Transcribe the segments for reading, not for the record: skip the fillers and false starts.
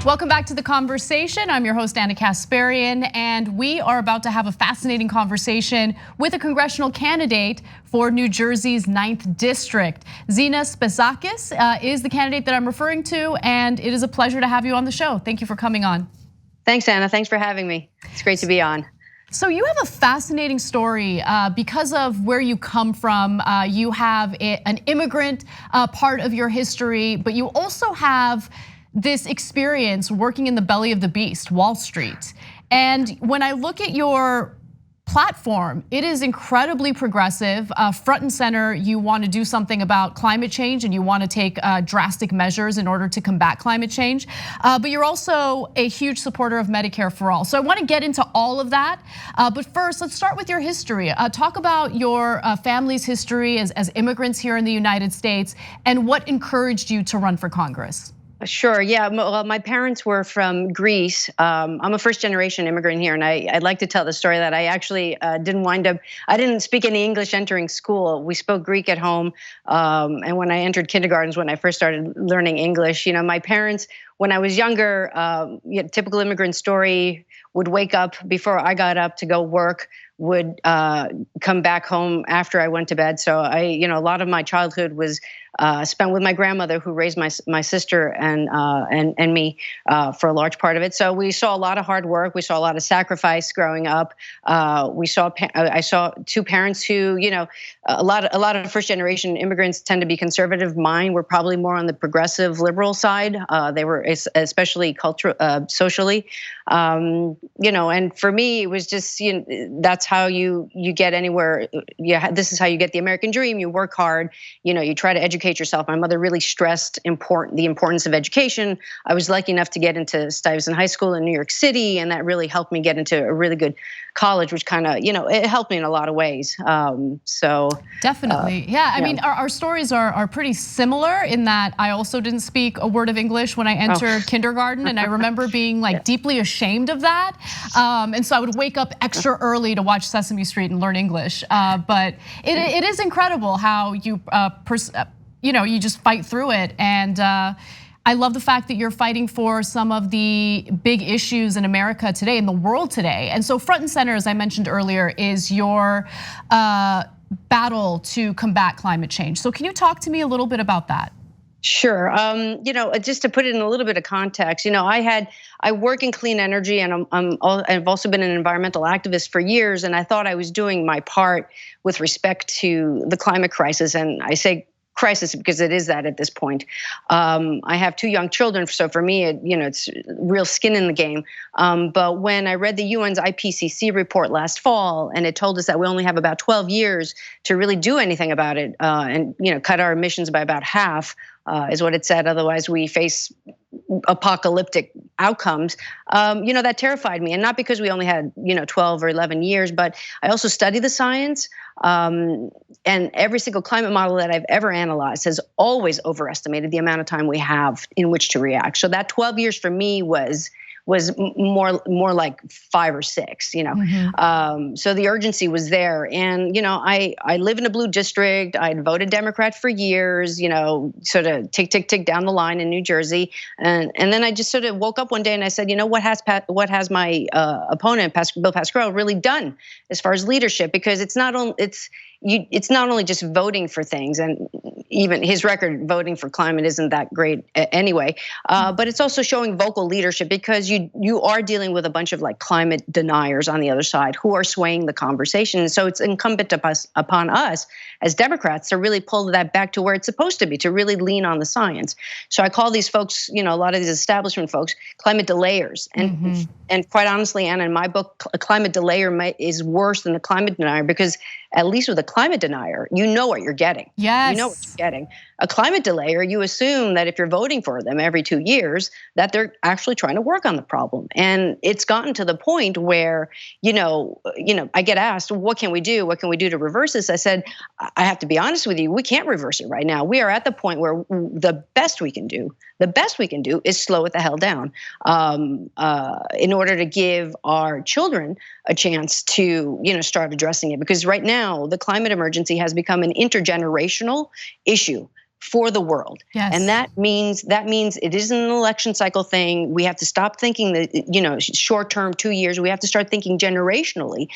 Welcome back to The Conversation. I'm your host, Anna Kasparian, and we are about to have a fascinating conversation with a congressional candidate for New Jersey's 9th District. Zina Spezakis is the candidate that I'm referring to, and it is a pleasure to have you on the show. Thank you for coming on. Thanks, Anna. Thanks for having me. It's great to be on. So you have a fascinating story because of where you come from. You have an immigrant part of your history, but you also have this experience working in the belly of the beast, Wall Street. And when I look at your platform, it is incredibly progressive. Front and center, you want to do something about climate change and you want to take drastic measures in order to combat climate change. But you're also a huge supporter of Medicare for all. So I want to get into all of that. But first, let's start with your history. Talk about your family's history as immigrants here in the United States and what encouraged you to run for Congress. Sure, yeah, well, my parents were from Greece. I'm a first generation immigrant here, and I'd like to tell the story that I actually I didn't speak any English entering school. We spoke Greek at home, and when I entered kindergarten when I first started learning English. You know, my parents, when I was younger, typical immigrant story, would wake up before I got up to go work, would come back home after I went to bed. So a lot of my childhood was spent with my grandmother, who raised my sister and me for a large part of it. So we saw a lot of hard work. We saw a lot of sacrifice growing up. I saw two parents who, a lot of first generation immigrants tend to be conservative. Mine were probably more on the progressive liberal side. They were especially socially, and for me, it was just, that's how you get anywhere. Yeah, this is how you get the American dream. You work hard. You try to educate yourself. My mother really stressed the importance of education. I was lucky enough to get into Stuyvesant High School in New York City, and that really helped me get into a really good college, which kind of, it helped me in a lot of ways. So definitely, yeah. I mean, our stories are pretty similar in that I also didn't speak a word of English when I entered kindergarten, and I remember being like deeply ashamed of that. And so I would wake up extra early to watch Sesame Street and learn English. But it is incredible how you you just fight through it. And I love the fact that you're fighting for some of the big issues in America today, in the world today. And so front and center, as I mentioned earlier, is your battle to combat climate change. So can you talk to me a little bit about that? Sure. Just to put it in a little bit of context, I work in clean energy, and I've also been an environmental activist for years, and I thought I was doing my part with respect to the climate crisis. And I say crisis because it is that at this point. I have two young children, so for me, it's real skin in the game. But when I read the UN's IPCC report last fall, and it told us that we only have about 12 years to really do anything about it, and cut our emissions by about half, is what it said. Otherwise, we face apocalyptic outcomes. That terrified me, and not because we only had 12 or 11 years, but I also study the science. And every single climate model that I've ever analyzed has always overestimated the amount of time we have in which to react. So that 12 years for me was more like 5 or 6, So the urgency was there. And, I live in a blue district. I'd voted Democrat for years, sort of tick down the line in New Jersey. And then I just sort of woke up one day and I said, what has my opponent, Bill Pascrell, really done as far as leadership? Because it's not only just voting for things, and even his record voting for climate isn't that great anyway, but it's also showing vocal leadership, because you are dealing with a bunch of climate deniers on the other side who are swaying the conversation. So it's incumbent upon us as Democrats to really pull that back to where it's supposed to be, to really lean on the science. So I call these folks, a lot of these establishment folks, climate delayers. And quite honestly, Anna, in my book, a climate delayer is worse than the climate denier, because at least with a climate denier, you know what you're getting. Yes. You know what you're getting. A climate delayer, you assume that if you're voting for them every 2 years, that they're actually trying to work on the problem. And it's gotten to the point where, I get asked, what can we do? What can we do to reverse this? I said, I have to be honest with you, we can't reverse it right now. We are at the point where the best we can do is slow it the hell down, in order to give our children a chance to, start addressing it. Because right now, the climate emergency has become an intergenerational issue. for the world. Yes. And that means it isn't an election cycle thing. We have to stop thinking that, short term, 2 years. We have to start thinking generationally.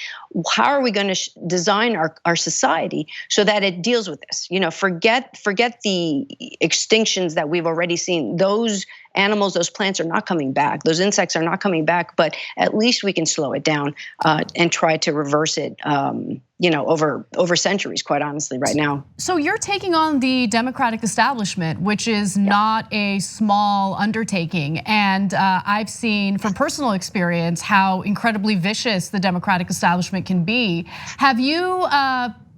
How are we going to design our society so that it deals with this? Forget the extinctions that we've already seen. Those animals, those plants are not coming back. Those insects are not coming back, but at least we can slow it down and try to reverse it, over centuries, quite honestly, right now. So you're taking on the Democratic establishment, which is not a small undertaking. And I've seen from personal experience how incredibly vicious the Democratic establishment can be. Have you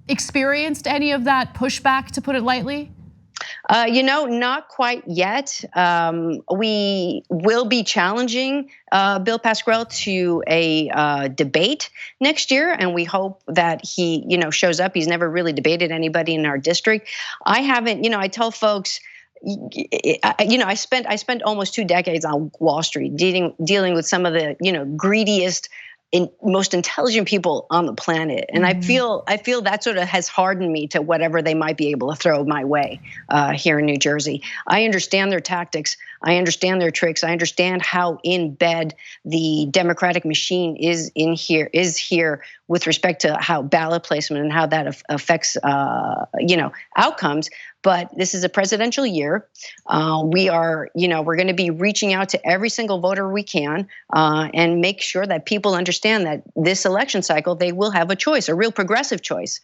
experienced any of that pushback, to put it lightly? Not quite yet. We will be challenging Bill Pascrell to a debate next year, and we hope that he, shows up. He's never really debated anybody in our district. I haven't. I tell folks. I spent almost 2 decades on Wall Street dealing with some of the greediest, most intelligent people on the planet, and I feel that sort of has hardened me to whatever they might be able to throw my way here in New Jersey. I understand their tactics. I understand their tricks. I understand how in bed the Democratic machine is here with respect to how ballot placement and how that affects outcomes. But this is a presidential year. We are, we're going to be reaching out to every single voter we can and make sure that people understand that this election cycle, they will have a choice, a real progressive choice.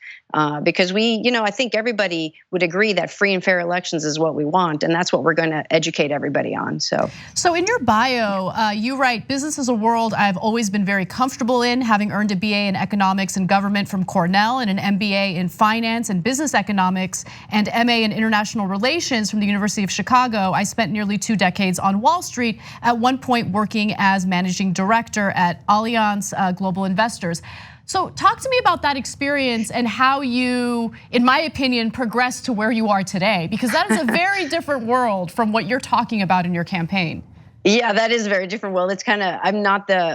Because I think everybody would agree that free and fair elections is what we want. And that's what we're going to educate everybody on. So in your bio, you write, business is a world I've always been very comfortable in, having earned a BA in economics and government from Cornell and an MBA in finance and business economics and MA in international relations from the University of Chicago. I spent nearly 2 decades on Wall Street, at one point working as managing director at Allianz Global Investors. So talk to me about that experience and how you, in my opinion, progressed to where you are today, because that is a very different world from what you're talking about in your campaign. Yeah, that is a very different world. It's kind of,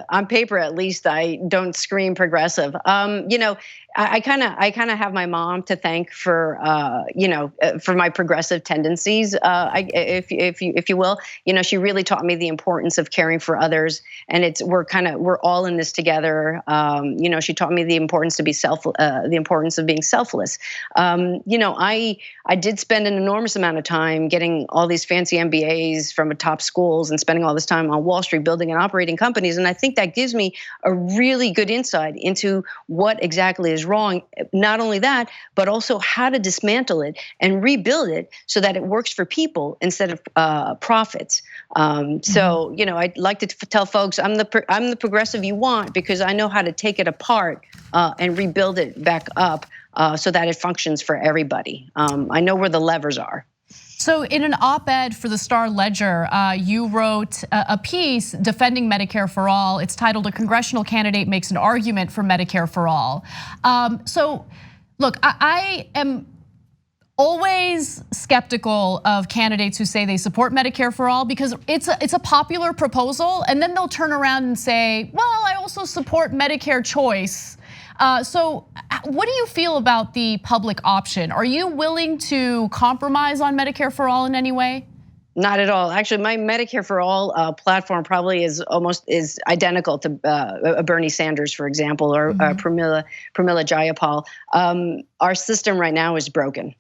on paper at least, I don't scream progressive. I kind of have my mom to thank for my progressive tendencies, if you will. She really taught me the importance of caring for others, and we're all in this together. She taught me the importance of being selfless. I did spend an enormous amount of time getting all these fancy MBAs from top schools and spending all this time on Wall Street building and operating companies, and I think that gives me a really good insight into what exactly is wrong. Not only that, but also how to dismantle it and rebuild it so that it works for people instead of profits. So I'd like to tell folks I'm the progressive you want, because I know how to take it apart and rebuild it back up so that it functions for everybody. I know where the levers are. So in an op-ed for the Star Ledger, you wrote a piece defending Medicare for All. It's titled, "A Congressional Candidate Makes an Argument for Medicare for All." So look, I am always skeptical of candidates who say they support Medicare for All, because it's a popular proposal, and then they'll turn around and say, well, I also support Medicare choice. So what do you feel about the public option? Are you willing to compromise on Medicare for All in any way? Not at all. Actually, my Medicare for All platform probably is identical to Bernie Sanders, for example, or Pramila Jayapal. Our system right now is broken.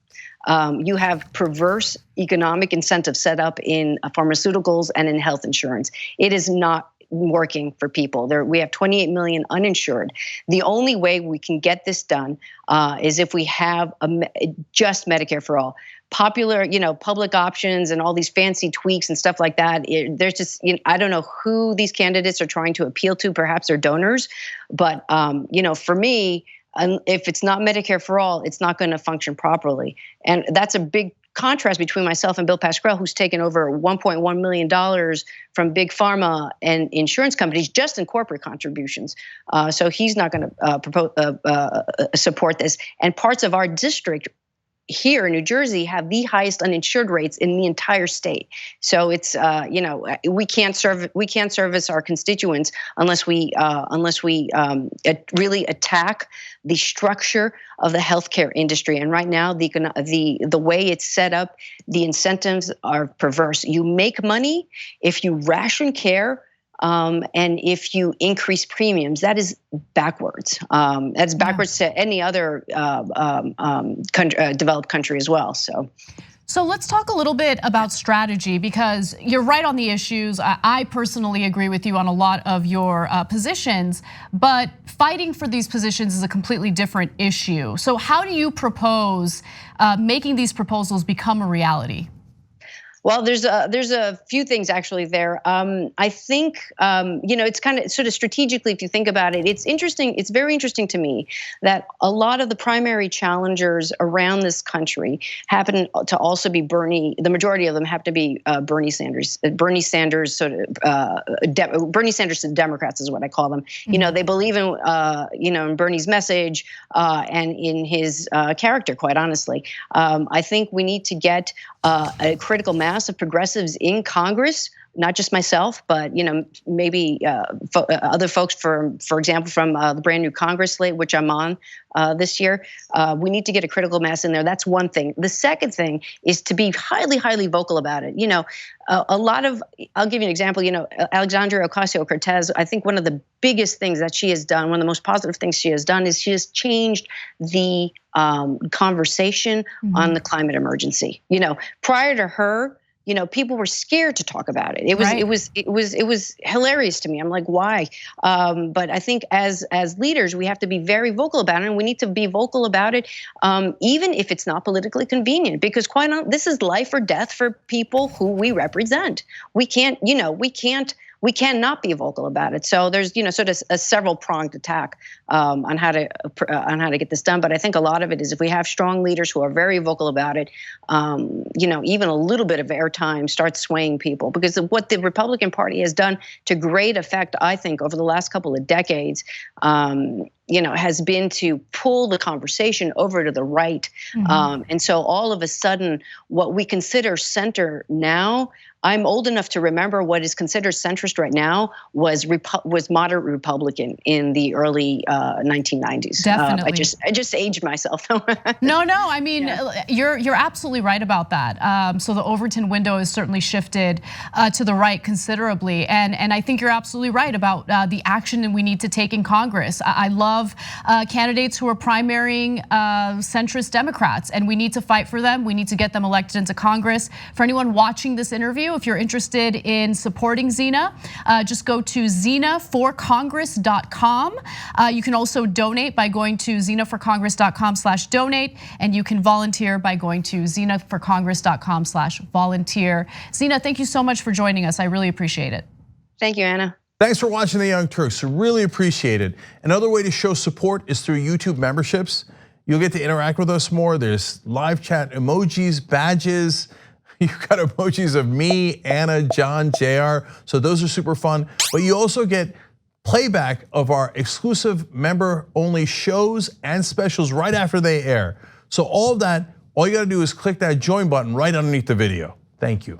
You have perverse economic incentives set up in pharmaceuticals and in health insurance. It is not working for people. We have 28 million uninsured. The only way we can get this done is if we have just Medicare for All. Popular, public options and all these fancy tweaks and stuff like that. There's just, I don't know who these candidates are trying to appeal to. Perhaps they're donors, but for me, if it's not Medicare for All, it's not going to function properly, and that's a big contrast between myself and Bill Pascrell, who's taken over $1.1 million from big pharma and insurance companies just in corporate contributions. So he's not going to support this. And parts of our district here in New Jersey have the highest uninsured rates in the entire state. So it's we can't service our constituents unless we really attack the structure of the healthcare industry. And right now, the way it's set up, the incentives are perverse. You make money if you ration care. And if you increase premiums, that is backwards. That's backwards to any other developed country as well. So let's talk a little bit about strategy, because you're right on the issues. I personally agree with you on a lot of your positions, but fighting for these positions is a completely different issue. So how do you propose making these proposals become a reality? Well, there's a few things actually there. I think it's kind of sort of strategically, if you think about it, it's interesting. It's very interesting to me that a lot of the primary challengers around this country happen to also be Bernie. The majority of them have to be Bernie Sanders. Bernie Sanders Bernie Sanders to Democrats is what I call them. Mm-hmm. They believe in in Bernie's message and in his character. Quite honestly, I think we need to get a critical mass of progressives in Congress, not just myself, but maybe other folks, for example, from the brand new Congress slate, which I'm on this year. We need to get a critical mass in there. That's one thing. The second thing is to be highly, highly vocal about it. I'll give you an example. Alexandria Ocasio-Cortez, I think one of the biggest things that she has done, one of the most positive things she has done, is she has changed the conversation on the climate emergency. Prior to her, people were scared to talk about it. It was hilarious to me. I'm like, why? But I think as leaders, we have to be very vocal about it, and we need to be vocal about it, even if it's not politically convenient. Because this is life or death for people who we represent. We cannot be vocal about it. So there's sort of a several pronged attack on how to get this done. But I think a lot of it is if we have strong leaders who are very vocal about it, even a little bit of airtime starts swaying people. Because what the Republican Party has done to great effect, I think, over the last couple of decades, has been to pull the conversation over to the right. Mm-hmm. And so all of a sudden, what we consider center now, I'm old enough to remember what is considered centrist right now was moderate Republican in the early 1990s. Definitely. I just aged myself. No. I mean, you're absolutely right about that. So the Overton window has certainly shifted to the right considerably, and I think you're absolutely right about the action that we need to take in Congress. I love candidates who are primarying centrist Democrats, and we need to fight for them. We need to get them elected into Congress. For anyone watching this interview, if you're interested in supporting Zina, just go to zinaforcongress.com. You can also donate by going to zinaforcongress.com/donate, and you can volunteer by going to zinaforcongress.com/volunteer. Zina, thank you so much for joining us. I really appreciate it. Thank you, Anna. Thanks for watching The Young Turks. Really appreciate it. Another way to show support is through YouTube memberships. You'll get to interact with us more. There's live chat emojis, badges. You've got emojis of me, Anna, John, JR. So those are super fun. But you also get playback of our exclusive member-only shows and specials right after they air. So all of that, all you gotta do is click that join button right underneath the video. Thank you.